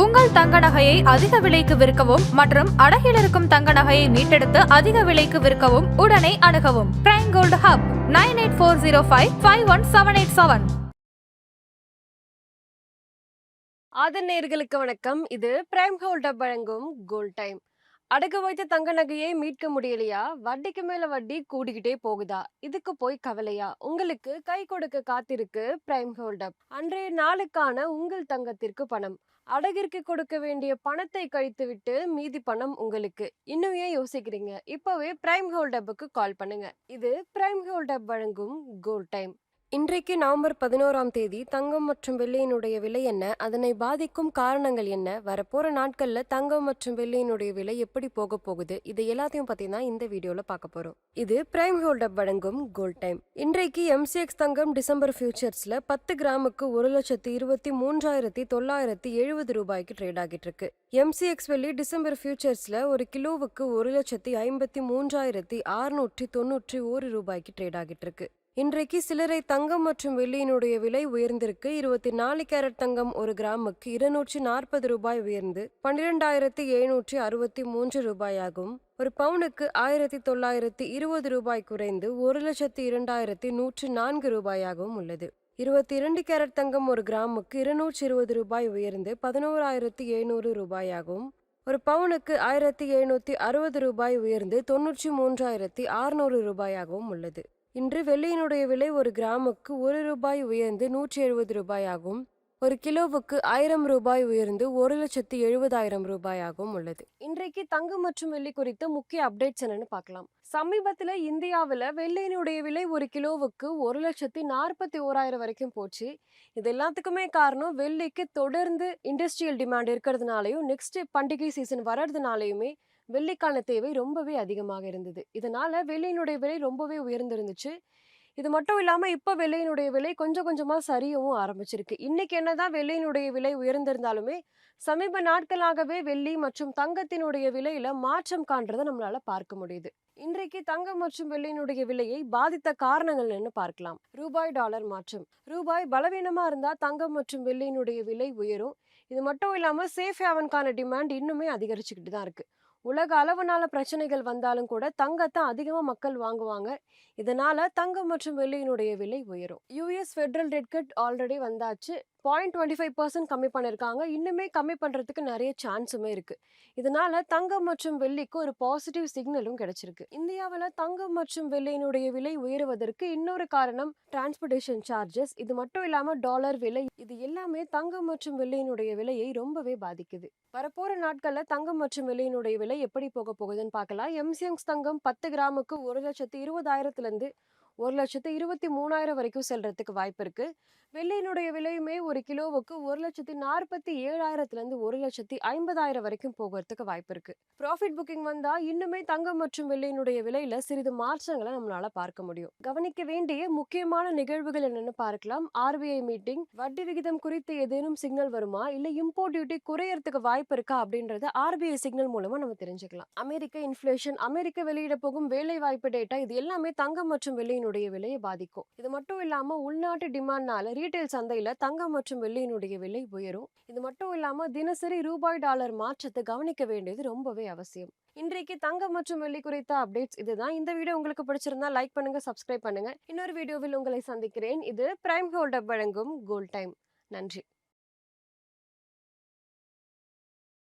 உங்கள் தங்க நகையை அதிக விலைக்கு விற்கவும் மற்றும் அடகில் இருக்கும் தங்க நகையை மீட்டெடுத்து அதிக விலைக்கு விற்கவும் உடனே அணுகவும் பிரைம் கோல்டு ஹப் 9840551787. ஆதன் நேயர்களுக்கு வணக்கம். இது பிரைம் கோல்ட் ஹப் வழங்கும் கோல்ட் டைம். அடகு வைத்த தங்க நகையை மீட்க முடியலையா? வட்டிக்கு மேல வட்டி கூடிக்கிட்டே போகுதா? இதுக்கு போய் கவலையா? உங்களுக்கு கை கொடுக்க காத்திருக்கு பிரைம் கோல்ட் ஹப். அன்றைய நாளுக்கான உங்கள் தங்கத்திற்கு பணம். அடகிற்கு கொடுக்க வேண்டிய பணத்தை கழித்துவிட்டு மீதி பணம் உங்களுக்கு. இன்னும் ஏன் யோசிக்கிறீங்க? இப்பவே பிரைம் கோல்ட் ஹப்புக்கு கால் பண்ணுங்க. இது பிரைம் கோல்ட் ஹப் வழங்கும் கோல்ட் டைம். இன்றைக்கு நவம்பர் 11ஆம் தேதி தங்கம் மற்றும் வெள்ளியினுடைய விலை என்ன, அதனை பாதிக்கும் காரணங்கள் என்ன, வரப்போற நாட்கள்ல தங்கம் மற்றும் வெள்ளியினுடைய விலை எப்படி போக போகுது, இது எல்லாத்தையும் பத்தி தான் இந்த வீடியோல பார்க்க போறோம். இது பிரைம் கோல்ட் ஹப் வழங்கும் கோல்ட் டைம். இன்றைக்கு எம்சிஎக்ஸ் தங்கம் டிசம்பர் ஃபியூச்சர்ஸ்ல 10 கிராமுக்கு 1,23,970 ரூபாய்க்கு ட்ரேட் ஆகிட்டு இருக்கு. எம்சிஎக்ஸ் வெள்ளி டிசம்பர் ஃபியூச்சர்ஸ்ல ஒரு கிலோவுக்கு 1,53,691 ரூபாய்க்கு ட்ரேட் ஆகிட்டு இருக்கு. இன்றைக்கு சில்லறை தங்கம் மற்றும் வெள்ளியினுடைய விலை உயர்ந்திருக்கு. 24 கேரட் தங்கம் ஒரு கிராமுக்கு 240 ரூபாய் உயர்ந்து 12,763 ரூபாயாகும். ஒரு பவுனுக்கு 1,920 ரூபாய் குறைந்து 1,02,104 ரூபாயாகவும் உள்ளது. 22 கேரட் தங்கம் ஒரு கிராமுக்கு 220 ரூபாய் உயர்ந்து 11,700 ரூபாயாகவும், ஒரு பவுனுக்கு 1,760 ரூபாய் உயர்ந்து 93,600 ரூபாயாகவும் உள்ளது. இன்று வெள்ளியினுடைய விலை ஒரு கிராமுக்கு 1 ரூபாய் உயர்ந்து 170 ரூபாயாகவும், ஒரு கிலோவுக்கு 1000 ரூபாய் உயர்ந்து 1,70,000 ரூபாயாகவும் உள்ளது. இன்றைக்கு தங்கம் மற்றும் வெள்ளி குறித்த முக்கிய அப்டேட்ஸ் என்னன்னு பார்க்கலாம். சமீபத்தில் இந்தியாவில் வெள்ளியினுடைய விலை ஒரு கிலோவுக்கு 1,41,000 வரைக்கும் போச்சு. இது எல்லாத்துக்குமே காரணம் வெள்ளிக்கு தொடர்ந்து இண்டஸ்ட்ரியல் டிமாண்ட் இருக்கிறதுனாலையும் நெக்ஸ்ட் பண்டிகை சீசன் வர்றதுனாலையுமே வெள்ளிக்கான தேவை ரொம்பவே அதிகமாக இருந்தது. இதனால வெள்ளியினுடைய விலை ரொம்பவே உயர்ந்திருந்துச்சு. இது மட்டும் இல்லாம இப்ப வெள்ளியினுடைய விலை கொஞ்சம் கொஞ்சமா சரியவும் ஆரம்பிச்சிருக்கு. இன்னைக்கு என்னதான் வெள்ளியினுடைய விலை உயர்ந்திருந்தாலுமே சமீப நாட்களாகவே வெள்ளி மற்றும் தங்கத்தினுடைய விலையில மாற்றம் காண்றதை நம்மளால பார்க்க முடியுது. இன்றைக்கு தங்கம் மற்றும் வெள்ளியினுடைய விலையை பாதித்த காரணங்கள் என்ன பார்க்கலாம். ரூபாய் டாலர் மாற்றம். ரூபாய் பலவீனமா இருந்தா தங்கம் மற்றும் வெள்ளியினுடைய விலை உயரும். இது மட்டும் இல்லாம சேஃப் ஹேவனுக்கான டிமாண்ட் இன்னுமே அதிகரிச்சுக்கிட்டு தான் இருக்கு. உலக அளவுனால பிரச்சனைகள் வந்தாலும் கூட தங்கத்தை அதிகமா மக்கள் வாங்குவாங்க. இதனால தங்கம் மற்றும் வெள்ளியினுடைய விலை உயரும். US federal rate cut already வந்தாச்சு. 0.25% கம்மி பண்ணிருக்காங்க. இன்னுமே கம்மி பண்றதுக்கு நிறைய சான்ஸுமே இருக்கு. இதனால தங்கம் மற்றும் வெள்ளிக்கு ஒரு பாசிட்டிவ் சிக்னலும் கிடைச்சிருக்கு. இந்தியாவில் தங்கம் மற்றும் வெள்ளியினுடைய விலை உயருவதற்கு இன்னொரு காரணம் டிரான்ஸ்போர்டேஷன் சார்ஜஸ். இது மட்டும் இல்லாம டாலர் விலை, இது எல்லாமே தங்கம் மற்றும் வெள்ளியினுடைய விலையை ரொம்பவே பாதிக்குது. வரப்போற நாட்கள்ல தங்கம் மற்றும் வெள்ளியினுடைய விலை எப்படி போக போகுதுன்னு பார்க்கலாம். எம்சிஎக்ஸ் தங்கம் 10 கிராமுக்கு 1,20,000 1,23,000 வரைக்கும் செல்றதுக்கு வாய்ப்பு இருக்கு. வெள்ளியினுடைய விலையுமே ஒரு கிலோவுக்கு 1,47,000 1,50,000 வரைக்கும் போகிறதுக்கு வாய்ப்பு இருக்கு. ப்ராஃபிட் புக்கிங் வந்தா இன்னுமே தங்கம் மற்றும் வெள்ளியினுடைய விலையில சிறிது மாற்றங்களை நம்மளால பார்க்க முடியும். கவனிக்க வேண்டிய முக்கியமான நிகழ்வுகள் என்னன்னு பார்க்கலாம். ஆர்பிஐ மீட்டிங், வட்டி விகிதம் குறித்து ஏதேனும் சிக்னல் வருமா, இல்ல இம்போர்ட் டியூட்டி குறையறதுக்கு வாய்ப்பு இருக்கா அப்படின்றத ஆர்பிஐ சிக்னல் மூலமா நம்ம தெரிஞ்சுக்கலாம். அமெரிக்க இன்ஃபிளேஷன், அமெரிக்க வெளியிட போகும் வேலை வாய்ப்பு டேட்டா, இது எல்லாமே தங்கம் மற்றும் வெள்ளியினுடைய விலையை பாதிக்கும். இது மட்டும் இல்லாம உள்நாட்டு டிமாண்ட்னால ரீட்டைல் சந்தையில தங்கம் மற்றும் வெள்ளியினுடைய விலை உயரும். இது மட்டும் இல்லாம தினசரி ரூபாய் டாலர் மாற்றத்தை கவனிக்க வேண்டியது ரொம்பவே அவசியம். இன்றைக்கு தங்கம் மற்றும் வெள்ளி குறித்த அப்டேட்ஸ் இதுதான். இந்த வீடியோ உங்களுக்கு பிடிச்சிருந்தா லைக் பண்ணுங்க, சப்ஸ்கிரைப் பண்ணுங்க. இன்னொரு வீடியோவில் உங்களை சந்திக்கிறேன். இது பிரைம் கோல்ட் ஹப் வழங்கும் கோல்ட் டைம். நன்றி.